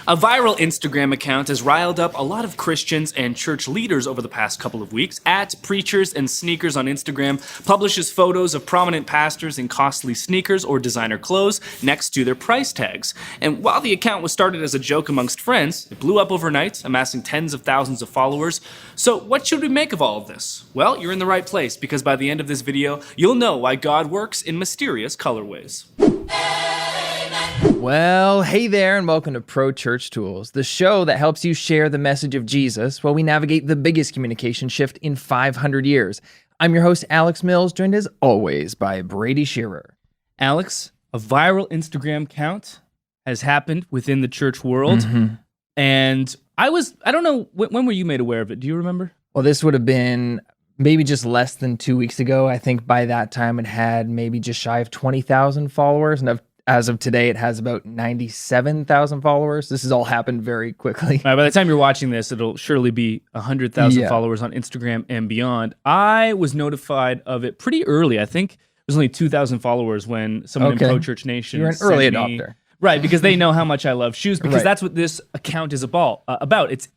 A viral Instagram account has riled up a lot of Christians and church leaders over the past couple of weeks. @Preachers and Sneakers on Instagram publishes photos of prominent pastors in costly sneakers or designer clothes next to their price tags. And while the account was started as a joke amongst friends, it blew up overnight, amassing tens of thousands of followers. So what should we make of all of this? Well, you're in the right place, because by the end of this video, you'll know why God works in mysterious colorways. Well, hey there, and welcome to Pro Church Tools, the show that helps you share the message of Jesus while we navigate the biggest communication shift in 500 years. I'm your host, Alex Mills, joined as always by Brady Shearer. Alex, a viral Instagram account has happened within the church world, and I don't know, when were you made aware of it? Do you remember? Well, this would have been maybe just less than 2 weeks ago. I think by that time it had maybe just shy of 20,000 followers, and as of today, it has about 97,000 followers. This has all happened very quickly. By the time you're watching this, it'll surely be 100,000 followers on Instagram and beyond. I was notified of it pretty early. I think it was only 2,000 followers when someone in Pro Church Nation You're an early adopter. Right, because they know how much I love shoes, because that's what this account is about. It's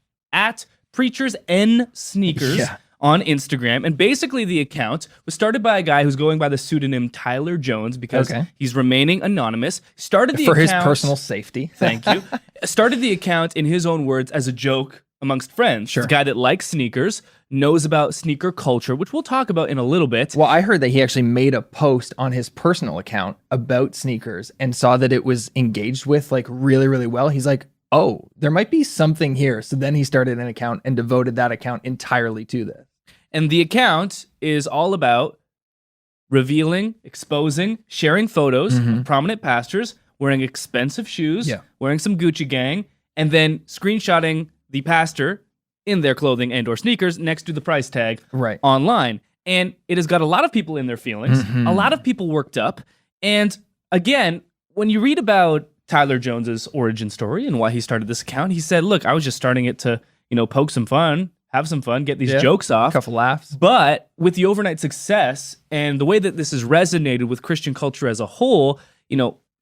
@Preachers and Sneakers on Instagram. And basically the account was started by a guy who's going by the pseudonym Tyler Jones, because he's remaining anonymous. Started the account, his personal safety. Thank you. Started the account, in his own words, as a joke amongst friends. Sure. It's a guy that likes sneakers, knows about sneaker culture, which we'll talk about in a little bit. Well, I heard that he actually made a post on his personal account about sneakers and saw that it was engaged with like really, really well. He's like, oh, there might be something here. So then he started an account and devoted that account entirely to this. And the account is all about revealing, exposing, sharing photos of prominent pastors wearing expensive shoes, wearing some Gucci gang, and then screenshotting the pastor in their clothing and or sneakers next to the price tag online. And it has got a lot of people in their feelings, a lot of people worked up. And again, when you read about Tyler Jones's origin story and why he started this account, he said, look, I was just starting it to, poke some fun, have some fun, get these jokes off. A couple laughs. But with the overnight success and the way that this has resonated with Christian culture as a whole,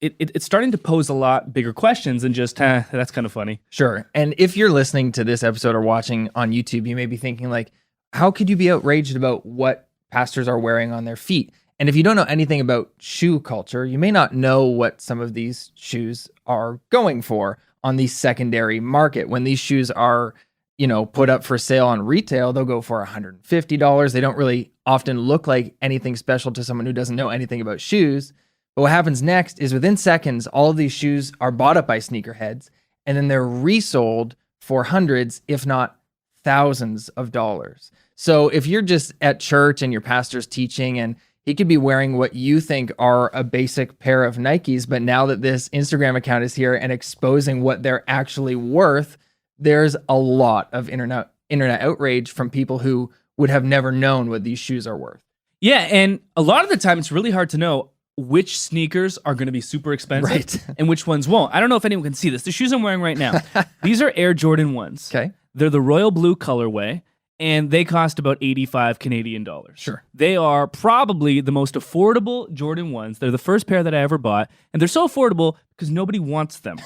it's starting to pose a lot bigger questions than just, that's kind of funny. Sure. And if you're listening to this episode or watching on YouTube, you may be thinking like, how could you be outraged about what pastors are wearing on their feet? And if you don't know anything about shoe culture, you may not know what some of these shoes are going for on the secondary market. When these shoes are put up for sale on retail, they'll go for $150. They don't really often look like anything special to someone who doesn't know anything about shoes. But what happens next is within seconds, all of these shoes are bought up by sneakerheads, and then they're resold for hundreds, if not thousands of dollars. So if you're just at church and your pastor's teaching and he could be wearing what you think are a basic pair of Nikes, but now that this Instagram account is here and exposing what they're actually worth, there's a lot of internet outrage from people who would have never known what these shoes are worth. Yeah, and a lot of the time it's really hard to know which sneakers are going to be super expensive and which ones won't. I don't know if anyone can see this. The shoes I'm wearing right now, these are Air Jordan 1s. Okay. They're the royal blue colorway, and they cost about 85 Canadian dollars. Sure. They are probably the most affordable Jordan 1s. They're the first pair that I ever bought, and they're so affordable because nobody wants them.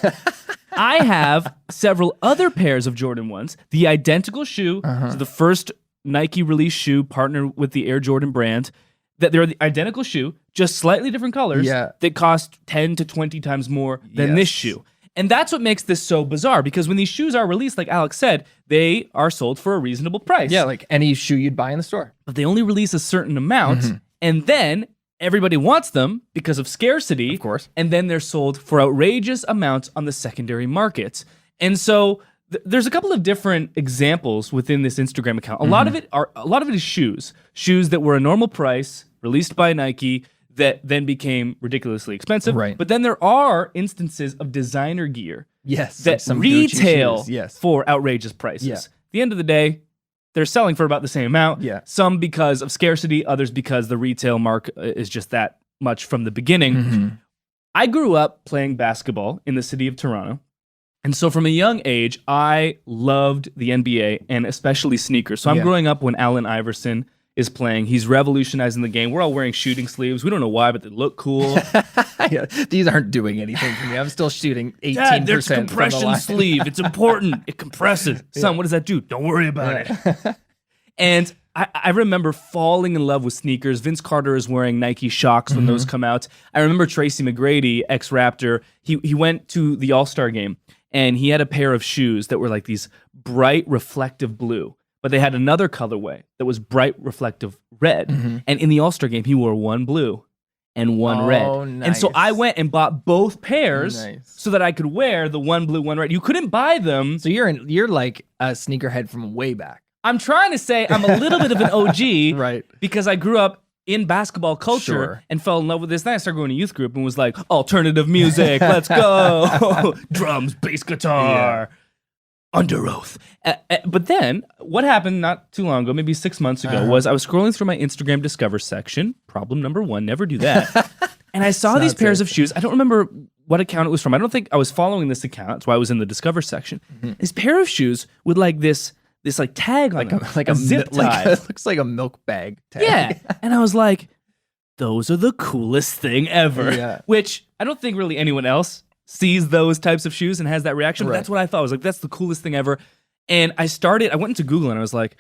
I have several other pairs of Jordan 1s, the identical shoe, so the first Nike release shoe partnered with the Air Jordan brand, that they're the identical shoe, just slightly different colors, that cost 10 to 20 times more than this shoe. And that's what makes this so bizarre, because when these shoes are released, like Alex said, they are sold for a reasonable price. Yeah, like any shoe you'd buy in the store. But they only release a certain amount, and then everybody wants them because of scarcity. Of course. And then they're sold for outrageous amounts on the secondary markets. And so there's a couple of different examples within this Instagram account. A lot of it is shoes that were a normal price, released by Nike, that then became ridiculously expensive. Right. But then there are instances of designer gear that like some retail for outrageous prices. At the end of the day, they're selling for about the same amount. Some because of scarcity, others because the retail mark is just that much from the beginning. I grew up playing basketball in the city of Toronto. And so from a young age, I loved the NBA and especially sneakers. So I'm growing up when Allen Iverson is playing. He's revolutionizing the game. We're all wearing shooting sleeves. We don't know why, but they look cool. Yeah, these aren't doing anything for me. I'm still shooting 18% Dad, there's from the compression line. sleeve. It's important. It compresses. Son, what does that do? Don't worry about it. And I remember falling in love with sneakers. Vince Carter is wearing Nike Shox when those come out. I remember Tracy McGrady, ex-Raptor. He went to the All-Star game, and he had a pair of shoes that were like these bright reflective blue, but they had another colorway that was bright reflective red. And in the All-Star game, he wore one blue and one red. Nice. And so I went and bought both pairs so that I could wear the one blue, one red. You couldn't buy them. So you're like a sneakerhead from way back. I'm trying to say I'm a little bit of an OG Right. because I grew up in basketball culture and fell in love with this. Then I started going to youth group and was like, alternative music, let's go. Drums, bass guitar, Under Oath. But then what happened not too long ago, maybe 6 months ago, was I was scrolling through my Instagram Discover section. Problem number one, never do that. And I saw these pairs of shoes. I don't remember what account it was from. I don't think I was following this account. That's why I was in the Discover section. This pair of shoes with like this like tag on them, like a zip tie. It looks like a milk bag tag. Yeah. And I was like, those are the coolest thing ever. Yeah. Which I don't think really anyone else sees those types of shoes and has that reaction. But that's what I thought. I was like, that's the coolest thing ever. And I went into Google and I was like,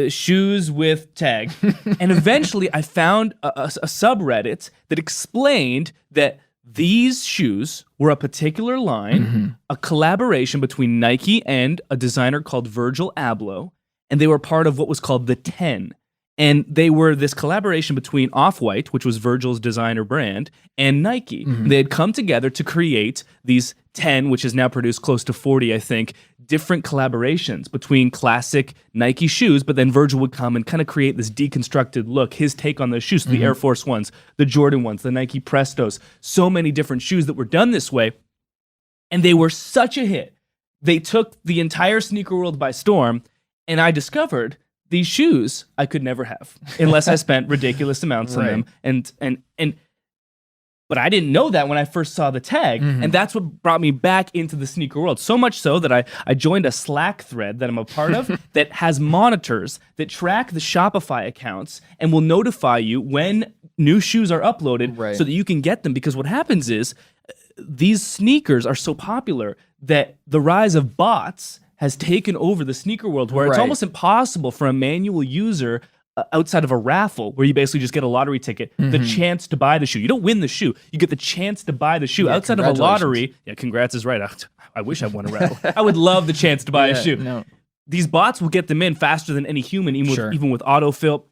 shoes with tag. And eventually I found a subreddit that explained that these shoes were a particular line, a collaboration between Nike and a designer called Virgil Abloh, and they were part of what was called the 10. And they were this collaboration between Off-White, which was Virgil's designer brand, and Nike. They had come together to create these 10, which has now produced close to 40, I think, different collaborations between classic Nike shoes, but then Virgil would come and kind of create this deconstructed look, his take on those shoes, the Air Force Ones, the Jordan ones, the Nike Prestos, so many different shoes that were done this way. And they were such a hit. They took the entire sneaker world by storm, and I discovered these shoes I could never have unless I spent ridiculous amounts on them. But I didn't know that when I first saw the tag, and that's what brought me back into the sneaker world. So much so that I joined a Slack thread that I'm a part of that has monitors that track the Shopify accounts and will notify you when new shoes are uploaded so that you can get them. Because what happens is these sneakers are so popular that the rise of bots has taken over the sneaker world, where it's almost impossible for a manual user outside of a raffle, where you basically just get a lottery ticket, the chance to buy the shoe. You don't win the shoe. You get the chance to buy the shoe. Outside of a lottery, congrats is right. I wish I won a raffle. I would love the chance to buy a shoe. No. These bots will get them in faster than any human, even with autofill.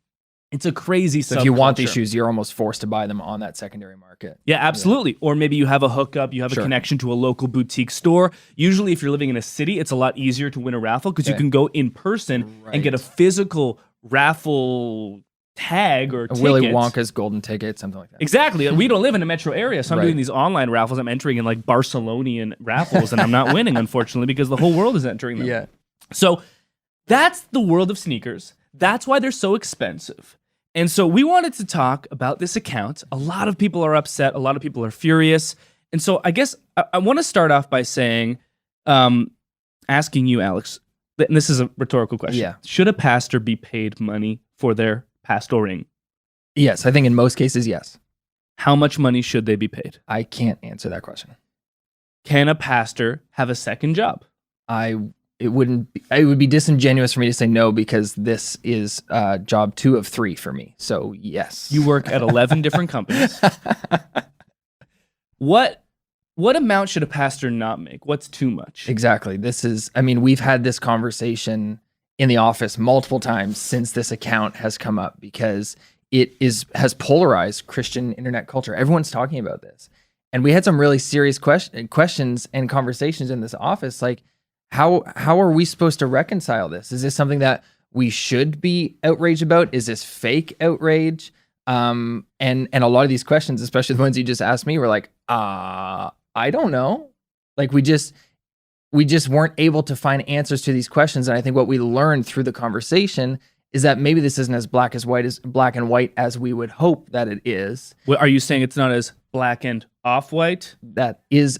It's a crazy So if you want these shoes, you're almost forced to buy them on that secondary market. Yeah, absolutely. Or maybe you have a hookup, you have a connection to a local boutique store. Usually if you're living in a city, it's a lot easier to win a raffle because you can go in person and get a physical raffle tag or ticket. Willy Wonka's golden ticket, something like that. Exactly. We don't live in a metro area, so I'm doing these online raffles. I'm entering in like Barcelonian raffles, and I'm not winning, unfortunately, because the whole world is entering them. Yeah. So that's the world of sneakers. That's why they're so expensive. And so we wanted to talk about this account. A lot of people are upset. A lot of people are furious. And so I guess I want to start off by saying, asking you, Alex, and this is a rhetorical question. Yeah. Should a pastor be paid money for their pastoring? Yes, I think in most cases, yes. How much money should they be paid? I can't answer that question. Can a pastor have a second job? It would be disingenuous for me to say no, because this is job 2 of 3 for me. So yes. You work at 11 different companies. What amount should a pastor not make? What's too much? Exactly. We've had this conversation in the office multiple times since this account has come up, because has polarized Christian internet culture. Everyone's talking about this. And we had some really serious questions and conversations in this office, like, how are we supposed to reconcile this? Is this something that we should be outraged about? Is this fake outrage? And a lot of these questions, especially the ones you just asked me, were like, I don't know. Like we just weren't able to find answers to these questions. And I think what we learned through the conversation is that maybe this isn't as black and white as we would hope that it is. Well, are you saying it's not as black and off-white?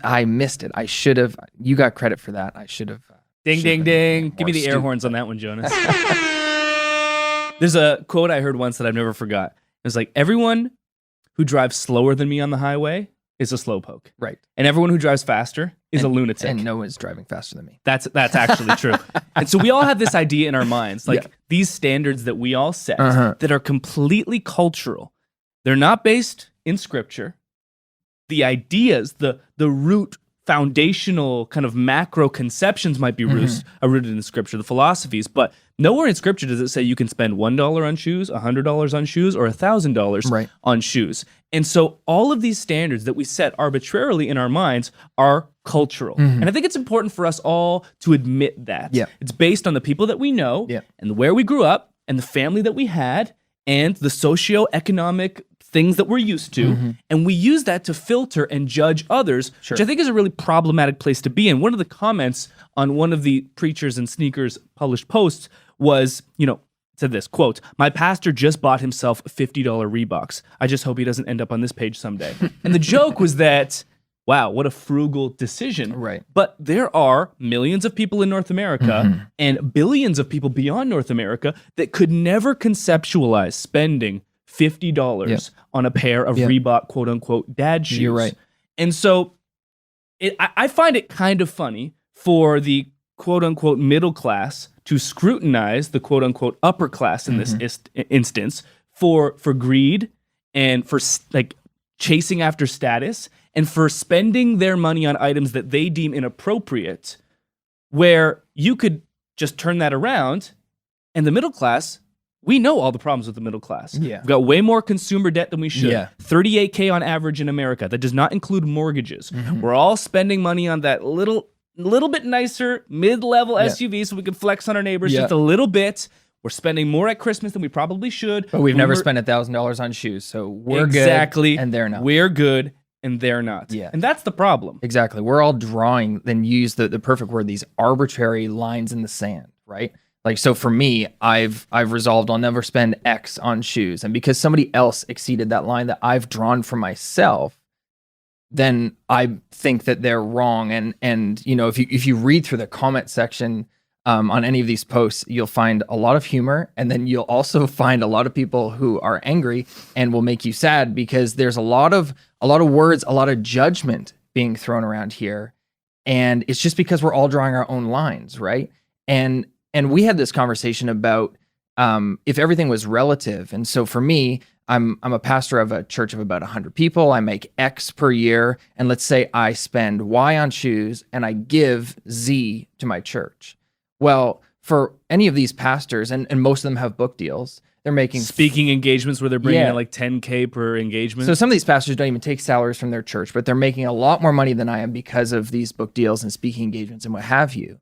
I missed it. I should have. You got credit for that. I should have. Ding, ding, ding. Give me the air horns on that one, Jonas. There's a quote I heard once that I've never forgot. It was like, everyone who drives slower than me on the highway is a slowpoke. Right. And everyone who drives faster is a lunatic. And no one's driving faster than me. That's actually true. And so we all have this idea in our minds, like these standards that we all set that are completely cultural. They're not based in scripture. The ideas, the root foundational kind of macro conceptions might be rooted in scripture, the philosophies, but nowhere in scripture does it say you can spend $1 on shoes, $100 on shoes, or $1,000 on shoes. And so all of these standards that we set arbitrarily in our minds are cultural. And I think it's important for us all to admit that. It's based on the people that we know and where we grew up and the family that we had and the socioeconomic things that we're used to, and we use that to filter and judge others, which I think is a really problematic place to be in. One of the comments on one of the Preachers and Sneakers published posts was, said this, quote, "My pastor just bought himself $50 Reeboks. I just hope he doesn't end up on this page someday." And the joke was that, wow, what a frugal decision. Right. But there are millions of people in North America and billions of people beyond North America that could never conceptualize spending $50 on a pair of Reebok quote unquote dad shoes. You're right. And so I find it kind of funny for the quote unquote middle class to scrutinize the quote unquote upper class in this instance for greed and for like chasing after status and for spending their money on items that they deem inappropriate, where you could just turn that around and the middle class, we know all the problems with the middle class. We've got way more consumer debt than we should. $38K on average in America. That does not include mortgages. We're all spending money on that little bit nicer mid-level SUV so we can flex on our neighbors just a little bit. We're spending more at Christmas than we probably should. But we've never spent $1,000 on shoes, so we're good and they're not. We're good and they're not. And that's the problem. Exactly. We're all drawing, then use the perfect word, these arbitrary lines in the sand, right? Like, so for me, I've resolved I'll never spend X on shoes. And because somebody else exceeded that line that I've drawn for myself, then I think that they're wrong. And if you read through the comment section on any of these posts, you'll find a lot of humor. And then you'll also find a lot of people who are angry and will make you sad because there's a lot of words, a lot of judgment being thrown around here. And it's just because we're all drawing our own lines, right? And we had this conversation about if everything was relative. And so for me, I'm a pastor of a church of about 100 people. I make X per year. And let's say I spend Y on shoes and I give Z to my church. Well, for any of these pastors, and most of them have book deals, they're making speaking engagements where they're bringing in like $10K per engagement. So some of these pastors don't even take salaries from their church, but they're making a lot more money than I am because of these book deals and speaking engagements and what have you.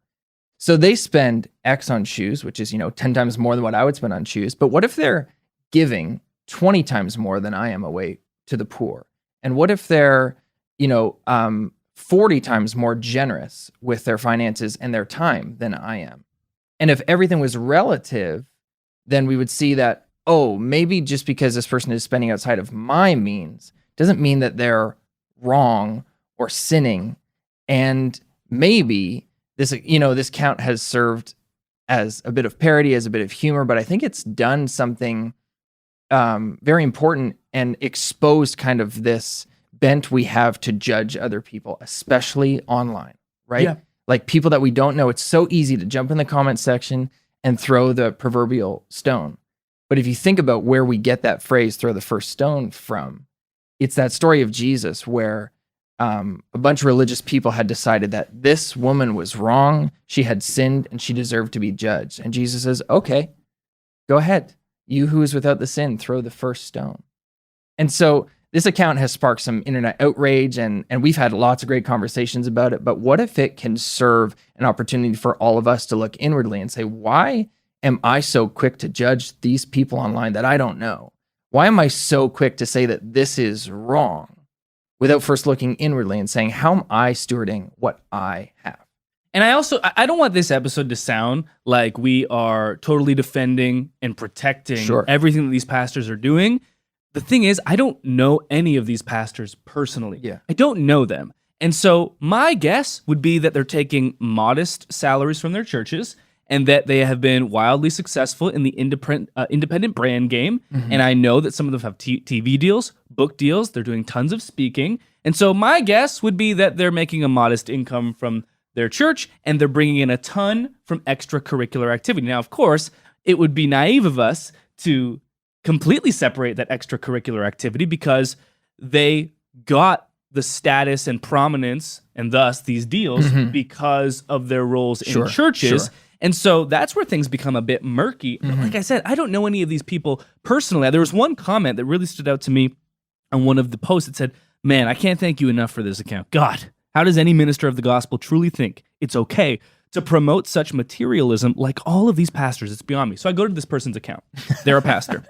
So they spend X on shoes, which is, 10 times more than what I would spend on shoes. But what if they're giving 20 times more than I am away to the poor? And what if they're, 40 times more generous with their finances and their time than I am? And if everything was relative, then we would see that, maybe just because this person is spending outside of my means doesn't mean that they're wrong or sinning. And maybe this count has served as a bit of parody, as a bit of humor, but I think it's done something very important and exposed kind of this bent we have to judge other people, especially online, right? Yeah. Like people that we don't know, it's so easy to jump in the comment section and throw the proverbial stone. But if you think about where we get that phrase, throw the first stone from, it's that story of Jesus where a bunch of religious people had decided that this woman was wrong, she had sinned, and she deserved to be judged. And Jesus says, okay, go ahead. You who is without the sin, throw the first stone. And so this account has sparked some internet outrage, and we've had lots of great conversations about it. But what if it can serve an opportunity for all of us to look inwardly and say, why am I so quick to judge these people online that I don't know? Why am I so quick to say that this is wrong without first looking inwardly and saying, how am I stewarding what I have? And I don't want this episode to sound like we are totally defending and protecting everything that these pastors are doing. The thing is, I don't know any of these pastors personally. Yeah. I don't know them. And so my guess would be that they're taking modest salaries from their churches and that they have been wildly successful in the independent brand game. And I know that some of them have TV deals, book deals. They're doing tons of speaking. And so my guess would be that they're making a modest income from their church, and they're bringing in a ton from extracurricular activity. Now, of course, it would be naive of us to completely separate that extracurricular activity because they got the status and prominence and thus these deals because of their roles in churches. And so that's where things become a bit murky. Like I said, I don't know any of these people personally. There was one comment that really stood out to me on one of the posts that said, "Man, I can't thank you enough for this account. God, how does any minister of the gospel truly think it's okay to promote such materialism like all of these pastors? It's beyond me." So I go to this person's account. They're a pastor.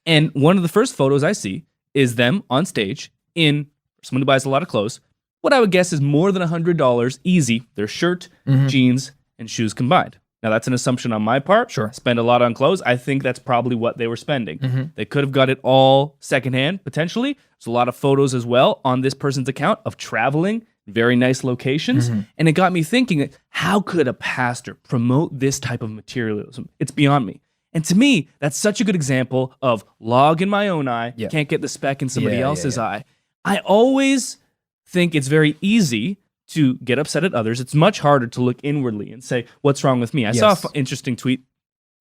And one of the first photos I see is them on stage in someone who buys a lot of clothes. What I would guess is more than $100 easy. Their shirt, jeans, and shoes combined. Now, that's an assumption on my part. Spend a lot on clothes. I think that's probably what they were spending. They could have got it all secondhand, potentially. There's a lot of photos as well on this person's account of traveling, very nice locations. And it got me thinking, how could a pastor promote this type of materialism? It's beyond me. And to me, that's such a good example of log in my own eye, can't get the speck in somebody else's eye. I always think it's very easy to get upset at others. It's much harder to look inwardly and say, what's wrong with me? I saw an interesting tweet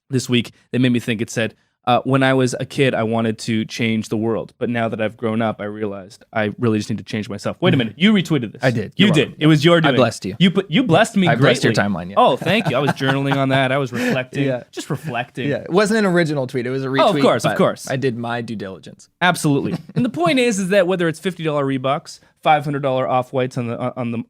this week that made me think. It said, when I was a kid, I wanted to change the world. But now that I've grown up, I realized I really just need to change myself. Wait a minute. You retweeted this. I did. You did. It was your doing. I blessed you. You blessed me greatly. I blessed your timeline. Oh, thank you. I was journaling on that. I was reflecting. Just reflecting. It wasn't an original tweet. It was a retweet. Oh, of course. I did my due diligence. Absolutely. And the point is that whether it's $50 Reeboks, $500 off-whites on the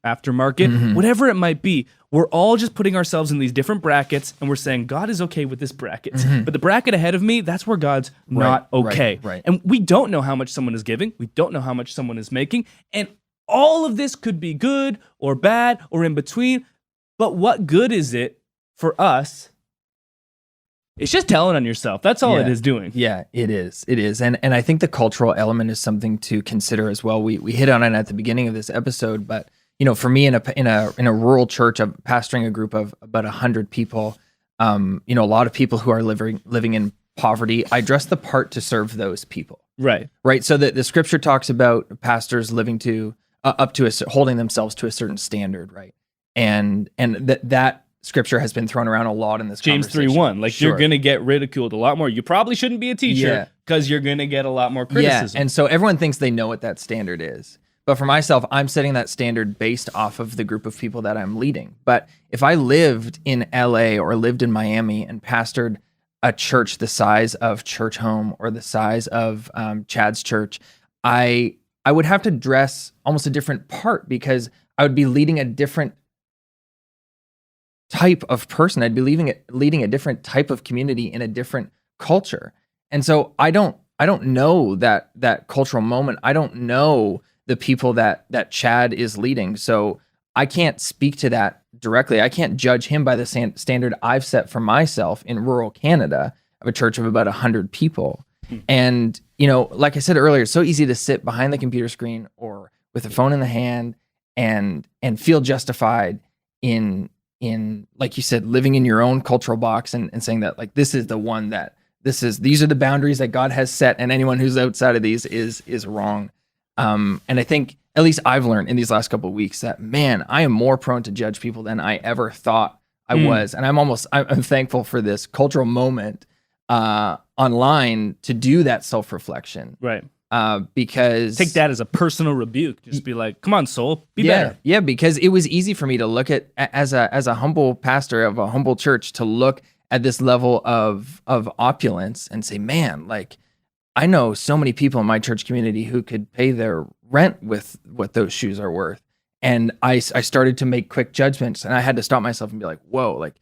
aftermarket, whatever it might be, we're all just putting ourselves in these different brackets, and we're saying God is okay with this bracket. But the bracket ahead of me, that's where God's not okay. Right. And we don't know how much someone is giving. We don't know how much someone is making. And all of this could be good or bad or in between. But what good is it for us? It's just telling on yourself. That's all it is doing. Yeah, it is. It is. And I think the cultural element is something to consider as well. We hit on it at the beginning of this episode, but for me in a rural church, of pastoring a group of about 100 people, a lot of people who are living in poverty, I dress the part to serve those people. Right. So the scripture talks about pastors living to holding themselves to a certain standard, right? And that scripture has been thrown around a lot in this James conversation. 3:1. Like, you're going to get ridiculed a lot more. You probably shouldn't be a teacher because you're going to get a lot more criticism. Yeah, and so everyone thinks they know what that standard is. But for myself, I'm setting that standard based off of the group of people that I'm leading. But if I lived in LA or lived in Miami and pastored a church the size of Church Home or the size of Chad's church, I would have to dress almost a different part because I would be leading a different type of person. I'd be leading a different type of community in a different culture. And so I don't know that cultural moment. I don't know the people that Chad is leading. So I can't speak to that directly. I can't judge him by the standard I've set for myself in rural Canada of a church of about 100 people. And, like I said earlier, it's so easy to sit behind the computer screen or with a phone in the hand and feel justified in like you said, living in your own cultural box and saying that like this is the one that these are the boundaries that God has set, and anyone who's outside of these is wrong. And I think at least I've learned in these last couple of weeks that, man, I am more prone to judge people than I ever thought I was. And I'm thankful for this cultural moment online to do that self-reflection. Right. Because take that as a personal rebuke. Just be like, come on, soul, be better. Yeah, because it was easy for me to look at as a humble pastor of a humble church to look at this level of opulence and say, man, like I know so many people in my church community who could pay their rent with what those shoes are worth. And I started to make quick judgments, and I had to stop myself and be like, whoa, like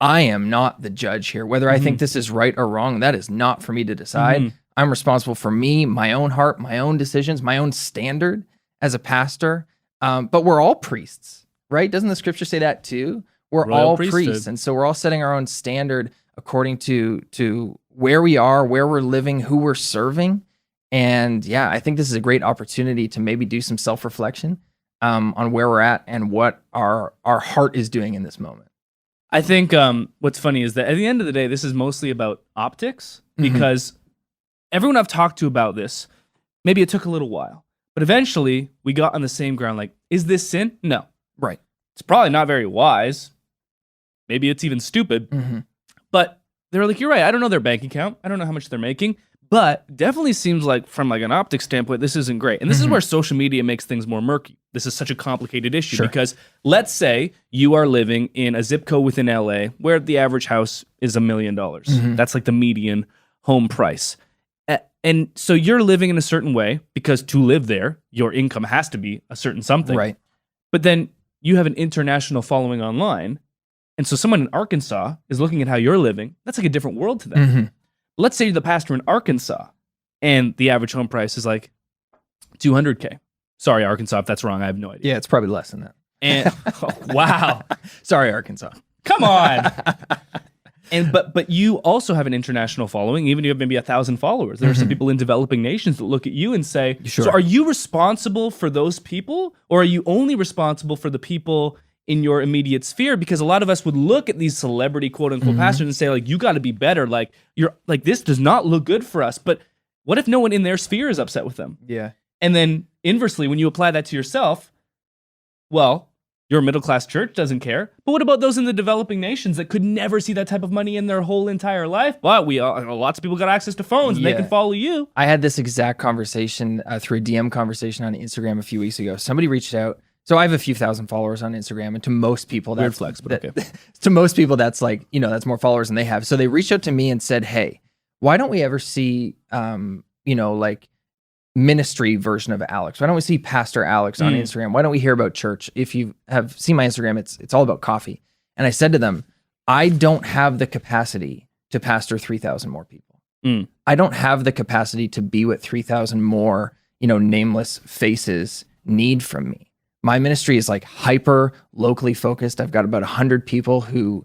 I am not the judge here. Whether I think this is right or wrong, that is not for me to decide. I'm responsible for me, my own heart, my own decisions, my own standard as a pastor. But we're all priests, right? Doesn't the scripture say that too? We're all priests. And so we're all setting our own standard according to where we are, where we're living, who we're serving. And yeah, I think this is a great opportunity to maybe do some self-reflection on where we're at and what our heart is doing in this moment. I think what's funny is that at the end of the day, this is mostly about optics, because everyone I've talked to about this, maybe it took a little while, but eventually we got on the same ground. Like, is this sin? No. Right. It's probably not very wise. Maybe it's even stupid. But they were like, you're right. I don't know their bank account. I don't know how much they're making. But definitely seems like from like an optics standpoint, this isn't great. And this is where social media makes things more murky. This is such a complicated issue because let's say you are living in a zip code within LA where the average house is $1 million. That's like the median home price. And so you're living in a certain way because to live there, your income has to be a certain something. Right. But then you have an international following online. And so someone in Arkansas is looking at how you're living. That's like a different world to them. Let's say you're the pastor in Arkansas and the average home price is like $200K. Sorry, Arkansas, if that's wrong. I have no idea. Yeah, it's probably less than that. And wow. Sorry, Arkansas. Come on. And but you also have an international following, even if you have maybe 1,000 followers. There are some people in developing nations that look at you and say, so are you responsible for those people, or are you only responsible for the people in your immediate sphere? Because a lot of us would look at these celebrity quote unquote pastors and say, like, you got to be better. Like, you're like, this does not look good for us. But what if no one in their sphere is upset with them? Yeah. And then inversely, when you apply that to yourself, well, your middle class church doesn't care. But what about those in the developing nations that could never see that type of money in their whole entire life? But lots of people got access to phones and they can follow you. I had this exact conversation through a DM conversation on Instagram a few weeks ago. Somebody reached out. So I have a few thousand followers on Instagram, and to most people, that's weird flex, but okay. To most people, that's like, that's more followers than they have. So they reached out to me and said, "Hey, why don't we ever see, like ministry version of Alex? Why don't we see Pastor Alex on Instagram? Why don't we hear about church? If you have seen my Instagram, it's all about coffee." And I said to them, "I don't have the capacity to pastor 3,000 more people. I don't have the capacity to be what 3,000 more, nameless faces need from me. My ministry is like hyper locally focused. I've got about 100 people who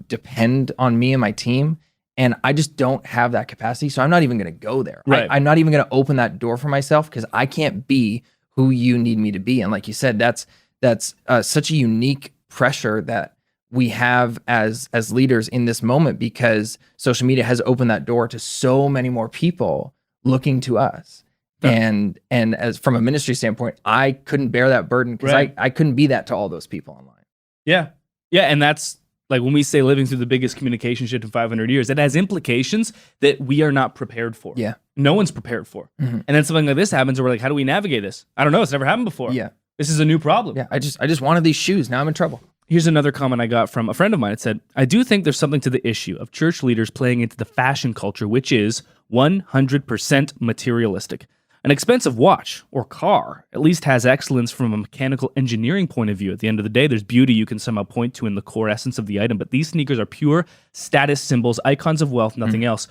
depend on me and my team, and I just don't have that capacity. So I'm not even going to go there. Right. I'm not even going to open that door for myself because I can't be who you need me to be." And like you said, that's such a unique pressure that we have as leaders in this moment, because social media has opened that door to so many more people looking to us. And as from a ministry standpoint, I couldn't bear that burden because I couldn't be that to all those people online. Yeah. And that's like when we say living through the biggest communication shift in 500 years, it has implications that we are not prepared for. Yeah. No one's prepared for. And then something like this happens, and we're like, how do we navigate this? I don't know. It's never happened before. Yeah. This is a new problem. Yeah. I just wanted these shoes. Now I'm in trouble. Here's another comment I got from a friend of mine. It said, "I do think there's something to the issue of church leaders playing into the fashion culture, which is 100% materialistic. An expensive watch or car at least has excellence from a mechanical engineering point of view. At the end of the day, there's beauty you can somehow point to in the core essence of the item, but these sneakers are pure status symbols, icons of wealth, nothing else."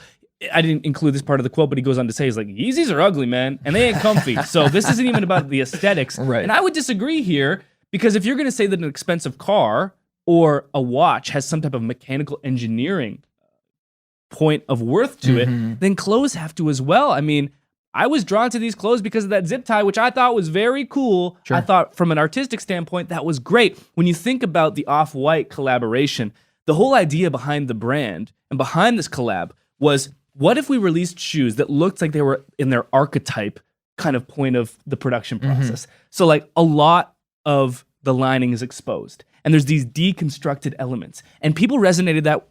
I didn't include this part of the quote, but he goes on to say, he's like, Yeezys are ugly, man, and they ain't comfy. So this isn't even about the aesthetics. Right. And I would disagree here, because if you're going to say that an expensive car or a watch has some type of mechanical engineering point of worth to it, then clothes have to as well. I mean, I was drawn to these clothes because of that zip tie, which I thought was very cool. I thought from an artistic standpoint, that was great. When you think about the Off-White collaboration, the whole idea behind the brand and behind this collab was, what if we released shoes that looked like they were in their archetype kind of point of the production process? So like a lot of the lining is exposed, and there's these deconstructed elements, and people resonated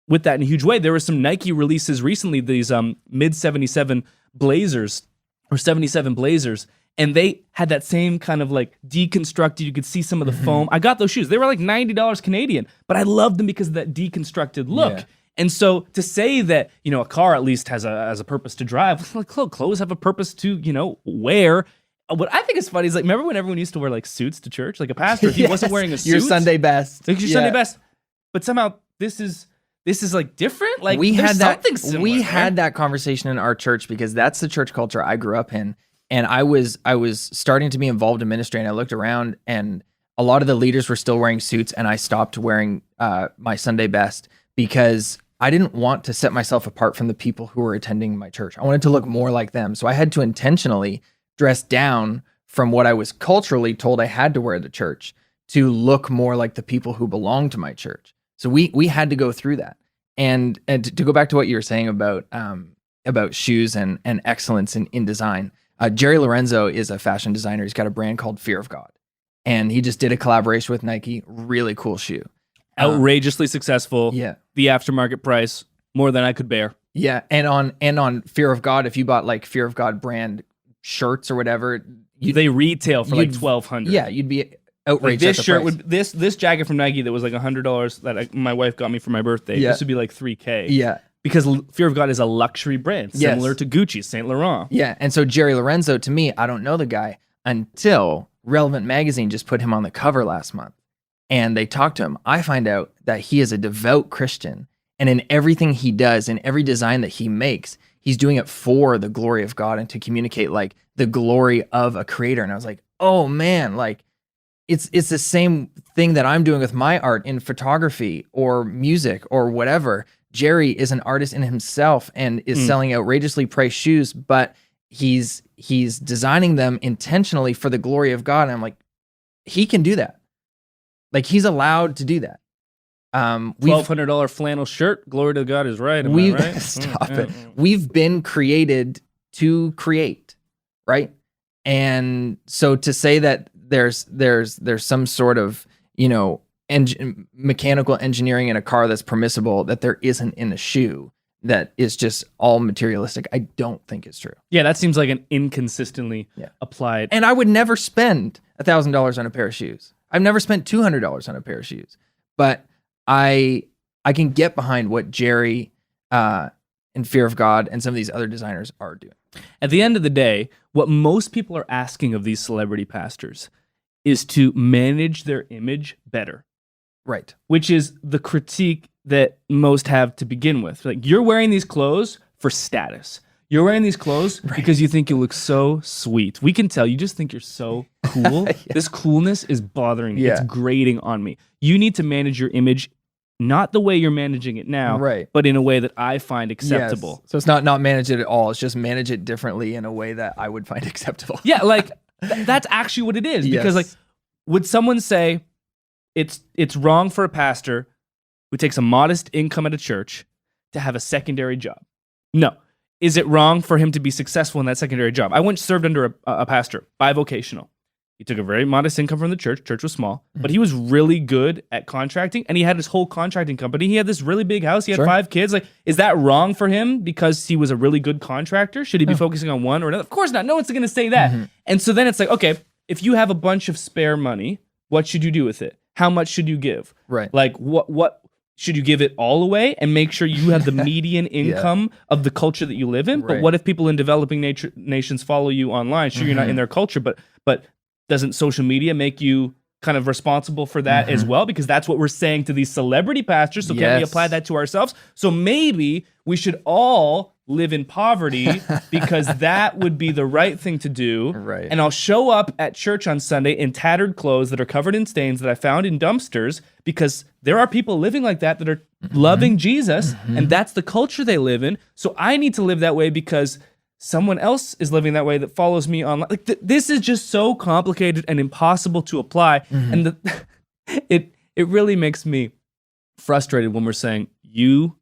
with that in a huge way. There were some Nike releases recently, these mid 77 Blazers or 77 Blazers, and they had that same kind of like deconstructed, you could see some of the foam. I got those shoes. They were like $90 Canadian, but I loved them because of that deconstructed look. Yeah. And so to say that, a car at least has a purpose to drive, like clothes have a purpose to, wear. What I think is funny is, like, remember when everyone used to wear like suits to church? Like a pastor, if he wasn't wearing a suit, your Sunday best. Like your Sunday best. But somehow this is like different. Like we had that that conversation in our church, because that's the church culture I grew up in. And I was starting to be involved in ministry, and I looked around, and a lot of the leaders were still wearing suits, and I stopped wearing my Sunday best because I didn't want to set myself apart from the people who were attending my church. I wanted to look more like them. So I had to intentionally dress down from what I was culturally told I had to wear to church to look more like the people who belonged to my church. So we had to go through that. And to go back to what you were saying about shoes and excellence in design, Jerry Lorenzo is a fashion designer. He's got a brand called Fear of God, and he just did a collaboration with Nike. Really cool shoe. Outrageously successful. Yeah. The aftermarket price, more than I could bear. Yeah. And on Fear of God, if you bought like Fear of God brand shirts or whatever, they retail for like $1,200. Yeah, you'd be outraged. Like this at the shirt price. this jacket from Nike that was like $100 that my wife got me for my birthday. Yeah. This would be like $3,000. Yeah. Because Fear of God is a luxury brand, similar to Gucci, Saint Laurent. Yeah. And so Jerry Lorenzo, to me, I don't know the guy until Relevant Magazine just put him on the cover last month. And they talked to him. I find out that he is a devout Christian. And in everything he does, in every design that he makes, he's doing it for the glory of God and to communicate like the glory of a creator. And I was like, oh man, like it's the same thing that I'm doing with my art in photography or music or whatever. Jerry is an artist in himself and is selling outrageously priced shoes, but he's designing them intentionally for the glory of God. And I'm like, he can do that. Like he's allowed to do that. $1,200 flannel shirt. Glory to God is right. Am I right? Stop it. We've been created to create, right? And so to say that there's some sort of, mechanical engineering in a car that's permissible that there isn't in a shoe that is just all materialistic, I don't think it's true. Yeah, that seems like an inconsistently applied. And I would never spend $1,000 on a pair of shoes. I've never spent $200 on a pair of shoes, but I can get behind what Jerry and Fear of God and some of these other designers are doing. At the end of the day, what most people are asking of these celebrity pastors is to manage their image better. Right. Which is the critique that most have to begin with. Like, you're wearing these clothes for status. You're wearing these clothes because you think you look so sweet. We can tell you just think you're so cool. This coolness is bothering me. It's grating on me. You need to manage your image, not the way you're managing it now, but in a way that I find acceptable. Yes. So it's not manage it at all. It's just manage it differently in a way that I would find acceptable. Yeah, like that's actually what it is. Because like, would someone say it's wrong for a pastor who takes a modest income at a church to have a secondary job? No. Is it wrong for him to be successful in that secondary job? I once served under a pastor, bivocational. He took a very modest income from the church. Church was small, but he was really good at contracting, and he had his whole contracting company. He had this really big house. He had 5 kids. Like, is that wrong for him because he was a really good contractor? Should he be focusing on one or another? Of course not. No one's going to say that. And so then it's like, okay, if you have a bunch of spare money, what should you do with it? How much should you give? Right. Like, what should you give it all away and make sure you have the median income of the culture that you live in? But what if people in developing nations follow you online? Sure, you're not in their culture, but doesn't social media make you kind of responsible for that as well? Because that's what we're saying to these celebrity pastors. So can we apply that to ourselves? So maybe we should all live in poverty because that would be the right thing to do. Right. And I'll show up at church on Sunday in tattered clothes that are covered in stains that I found in dumpsters, because there are people living like that are loving Jesus, and that's the culture they live in. So I need to live that way because someone else is living that way that follows me online. Like this is just so complicated and impossible to apply. And it really makes me frustrated when we're saying you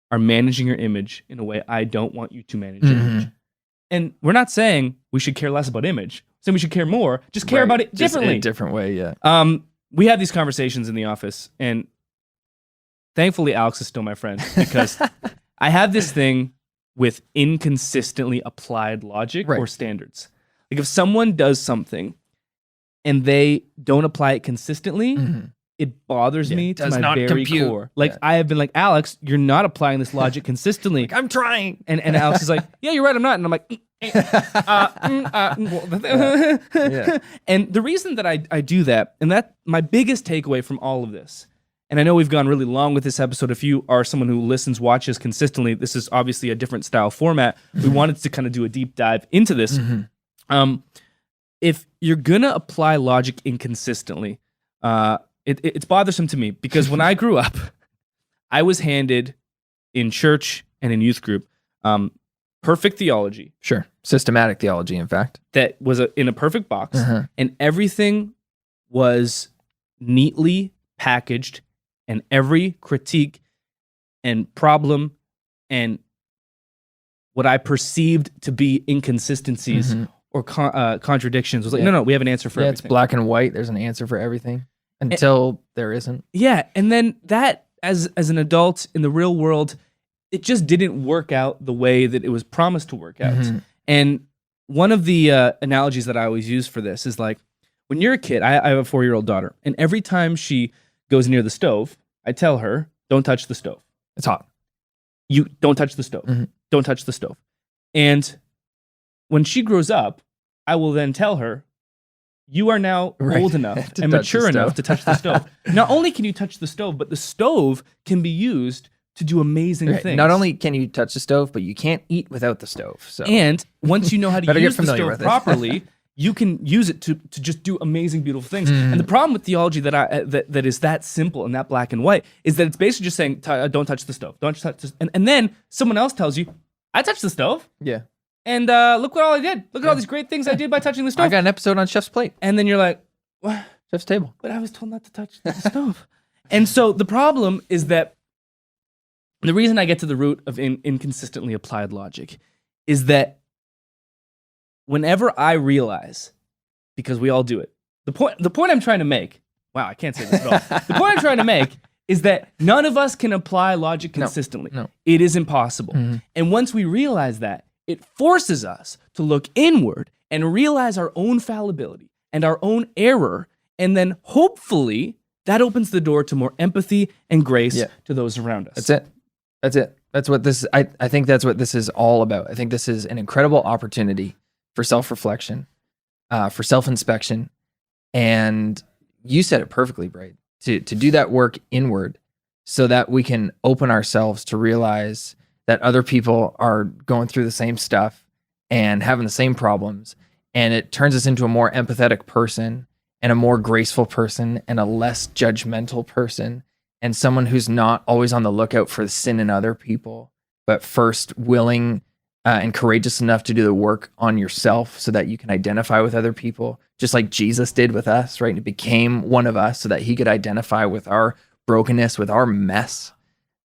are managing your image in a way I don't want you to manage your image. And we're not saying we should care less about image. We're saying we should care more. Just care about it differently. Just in a different way, yeah. We have these conversations in the office, and thankfully Alex is still my friend, because I have this thing with inconsistently applied logic or standards. Like, if someone does something and they don't apply it consistently, it bothers me to my very core. Like, I have been like, Alex, you're not applying this logic consistently. Like, I'm trying. And Alex is like, yeah, you're right, I'm not. And I'm like, And the reason that I do that, and that my biggest takeaway from all of this, and I know we've gone really long with this episode. If you are someone who listens, watches consistently, this is obviously a different style format. We wanted to kind of do a deep dive into this. If you're gonna apply logic inconsistently, it's bothersome to me, because when I grew up, I was handed in church and in youth group perfect theology. Sure. Systematic theology, in fact. That was in a perfect box, and everything was neatly packaged and every critique and problem and what I perceived to be inconsistencies or contradictions was like, no, we have an answer for everything. It's black and white. There's an answer for everything until there isn't. Yeah, and then that, as an adult in the real world, it just didn't work out the way that it was promised to work out. And one of the analogies that I always use for this is like, when you're a kid, I have a 4-year-old daughter, and every time she goes near the stove, I tell her, don't touch the stove. It's hot. You don't touch the stove. Don't touch the stove. And when she grows up, I will then tell her, you are now old enough and mature enough to touch the stove. Not only can you touch the stove, but the stove can be used to do amazing things. Not only can you touch the stove, but you can't eat without the stove. So. And once you know how to use the stove properly, you can use it to just do amazing, beautiful things. And the problem with theology that is that simple and that black and white is that it's basically just saying, don't touch the stove. Don't touch this. And then someone else tells you, I touched the stove. Yeah. And look what all I did. Look at all these great things I did by touching the stove. I got an episode on Chef's Plate. And then you're like, what? Chef's Table. But I was told not to touch the stove. And so the problem is that the reason I get to the root of inconsistently applied logic is that whenever I realize, because we all do it, the point I'm trying to make, wow, I can't say this at all. The point I'm trying to make is that none of us can apply logic consistently. No. It is impossible. And once we realize that, it forces us to look inward and realize our own fallibility and our own error. And then hopefully that opens the door to more empathy and grace to those around us. That's it. That's what this, I think that's what this is all about. I think this is an incredible opportunity for self-reflection, for self-inspection. And you said it perfectly, Brady, to do that work inward so that we can open ourselves to realize that other people are going through the same stuff and having the same problems. And it turns us into a more empathetic person and a more graceful person and a less judgmental person and someone who's not always on the lookout for the sin in other people, but first willing and courageous enough to do the work on yourself so that you can identify with other people, just like Jesus did with us, right? And it became one of us so that he could identify with our brokenness, with our mess.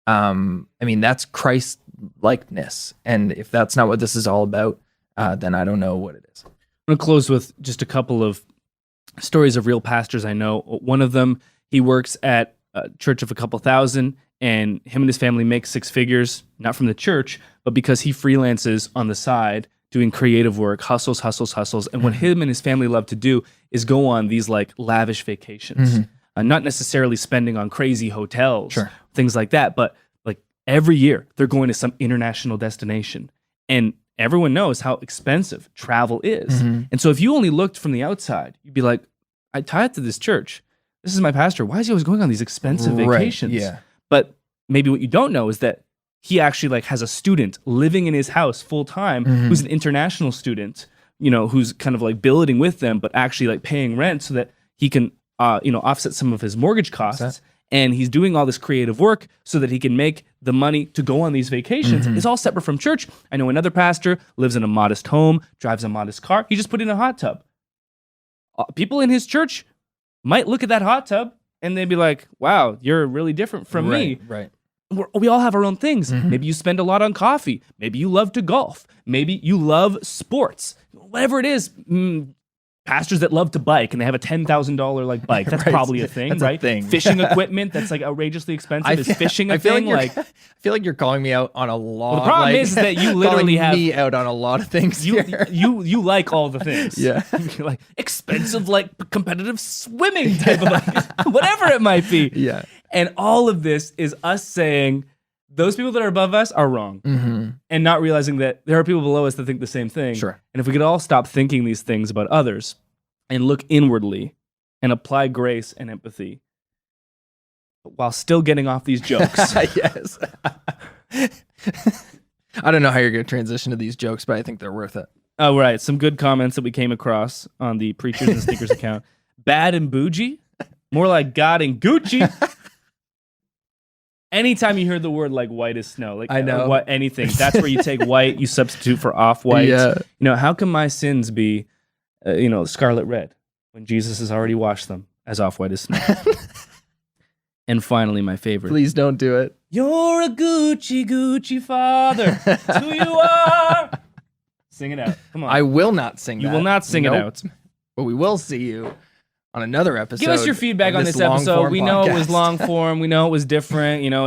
I mean, that's Christ likeness. And if that's not what this is all about, then I don't know what it is. I'm going to close with just a couple of stories of real pastors I know. One of them, he works at a church of a couple thousand, and him and his family make 6 figures, not from the church, but because he freelances on the side doing creative work, hustles. And what him and his family love to do is go on these like lavish vacations, not necessarily spending on crazy hotels, things like that, but like every year they're going to some international destination. And everyone knows how expensive travel is. And so if you only looked from the outside, you'd be like, I tithe to this church. This is my pastor. Why is he always going on these expensive vacations? Yeah. But maybe what you don't know is that he actually like has a student living in his house full time who's an international student, you know, who's kind of like building with them, but actually like paying rent so that he can, offset some of his mortgage costs. And he's doing all this creative work so that he can make the money to go on these vacations. It's all separate from church. I know another pastor lives in a modest home, drives a modest car. He just put in a hot tub. People in his church might look at that hot tub and they'd be like, wow, you're really different from me. Right. We all have our own things. Maybe you spend a lot on coffee. Maybe you love to golf. Maybe you love sports. Whatever it is, pastors that love to bike and they have a $10,000 like bike. That's probably a thing, that's right? A thing. Fishing equipment that's like outrageously expensive. Is fishing a thing? I feel like you're calling me out on a lot. Well, the problem is that you literally have me out on a lot of things. You like all the things. Yeah, you're like expensive, like competitive swimming type of like, whatever it might be. Yeah, and all of this is us saying those people that are above us are wrong, and not realizing that there are people below us that think the same thing. Sure. And if we could all stop thinking these things about others and look inwardly and apply grace and empathy while still getting off these jokes. Yes. I don't know how you're going to transition to these jokes, but I think they're worth it. Oh, right. Some good comments that we came across on the Preachers and Sneakers account. Bad and bougie? More like God and Gucci. Anytime you hear the word like white as snow, like I know anything, that's where you take white, you substitute for off-white. Yeah. You know, how can my sins be, scarlet red when Jesus has already washed them as off-white as snow? And finally, my favorite. Please don't do it. You're a Gucci father. That's who you are. Sing it out. Come on. I will not sing that. You will not sing it out. But we will see you on another episode. Give us your feedback on this episode. We know it was long form. We know it was different. You know,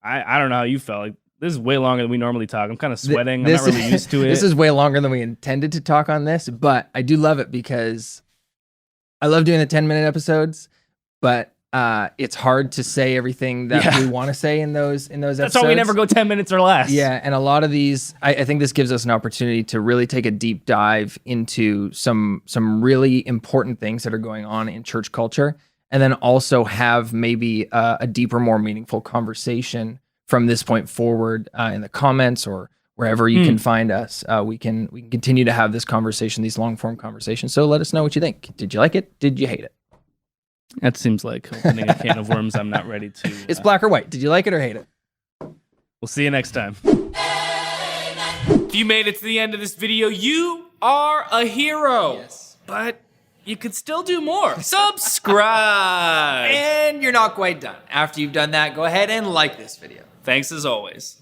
I don't know how you felt. Like, this is way longer than we normally talk. I'm kind of sweating. I'm not really used to it. This is way longer than we intended to talk on this, but I do love it because I love doing the 10-minute episodes, but it's hard to say everything that we want to say in those episodes. That's why we never go 10 minutes or less. Yeah, and a lot of these, I think this gives us an opportunity to really take a deep dive into some really important things that are going on in church culture, and then also have maybe a deeper, more meaningful conversation from this point forward in the comments or wherever you can find us. We can continue to have this conversation, these long form conversations. So let us know what you think. Did you like it? Did you hate it? That seems like opening a can of worms I'm not ready to. It's black or white. Did you like it or hate it? We'll see you next time. If you made it to the end of this video, you are a hero. Yes. But you could still do more. Subscribe. And you're not quite done. After you've done that, go ahead and like this video. Thanks as always.